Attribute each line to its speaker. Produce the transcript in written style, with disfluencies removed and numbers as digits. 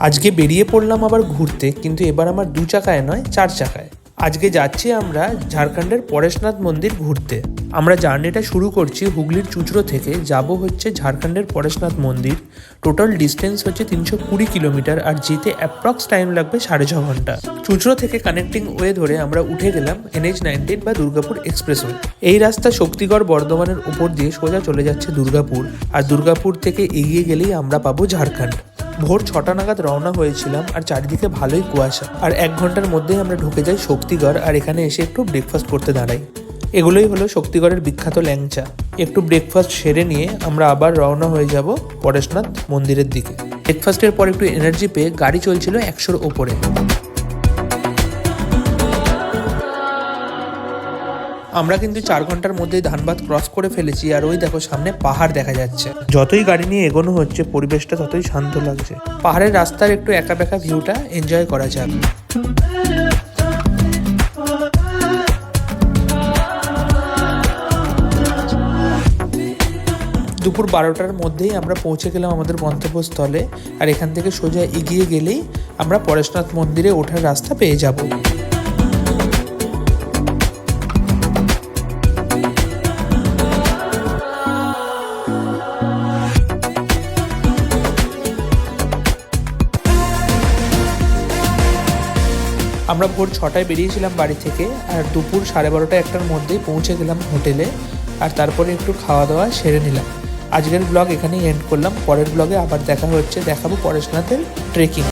Speaker 1: আজকে বেরিয়ে পড়লাম আবার ঘুরতে, কিন্তু এবার আমার 2 চাকায় নয় 4 চাকায়। আজকে যাচ্ছি আমরা ঝাড়খণ্ডের পরেশনাথ মন্দির ঘুরতে। আমরা জার্নিটা শুরু করছি হুগলির চুঁচড়ো থেকে, যাব হচ্ছে ঝাড়খণ্ডের পরেশনাথ মন্দির। টোটাল ডিস্টেন্স হচ্ছে 320 কিলোমিটার, আর যেতে অ্যাপ্রক্স টাইম লাগবে 6.5 ঘন্টা। চুঁচড়ো থেকে কানেক্টিং ওয়ে ধরে আমরা উঠে গেলাম NH-19 বা দুর্গাপুর এক্সপ্রেসওয়ে। এই রাস্তা শক্তিগড় বর্ধমানের উপর দিয়ে সোজা চলে যাচ্ছে দুর্গাপুর, আর দুর্গাপুর থেকে এগিয়ে গেলেই আমরা পাবো ঝাড়খণ্ড। ভোর 6টা নাগাদ রওনা হয়েছিলাম, আর চারিদিকে ভালোই কুয়াশা। আর 1 ঘন্টার মধ্যেই আমরা ঢুকে যাই শক্তিগড়, আর এখানে এসে একটু ব্রেকফাস্ট করতে দাঁড়াই। এগুলোই হলো শক্তিগড়ের বিখ্যাত ল্যাংচা। একটু ব্রেকফাস্ট সেরে নিয়ে আমরা আবার রওনা হয়ে যাব পরেশনাথ মন্দিরের দিকে। ব্রেকফাস্টের পর একটু এনার্জি পেয়ে গাড়ি চলছিল 100-র ওপরে। আমরা কিন্তু 4 ঘন্টার মধ্যেই ধানবাদ ক্রস করে ফেলেছি, আর ওই দেখো সামনে পাহাড় দেখা যাচ্ছে। যতই গাড়ি নিয়ে এগোনো হচ্ছে পরিবেশটা ততই শান্ত লাগছে। পাহাড়ের রাস্তার একটু একা বেঁকা ভিউটা এনজয় করা যাক। দুপুর 12টার মধ্যেই আমরা পৌঁছে গেলাম আমাদের গন্তব্যস্থলে, আর এখান থেকে সোজা এগিয়ে গেলেই আমরা পরেশনাথ মন্দিরে ওঠার রাস্তা পেয়ে যাব। আমরা ভোর 6টায় বেরিয়েছিলাম বাড়ি থেকে, আর দুপুর 12:30-1টার মধ্যেই পৌঁছে গেলাম হোটেলে, আর তারপরে একটু খাওয়া দাওয়া সেরে নিলাম। আজকের ব্লগ এখানেই এন্ড করলাম। পরের ব্লগে আবার দেখা হচ্ছে, দেখাবো পরেশনাথের ট্রেকিং।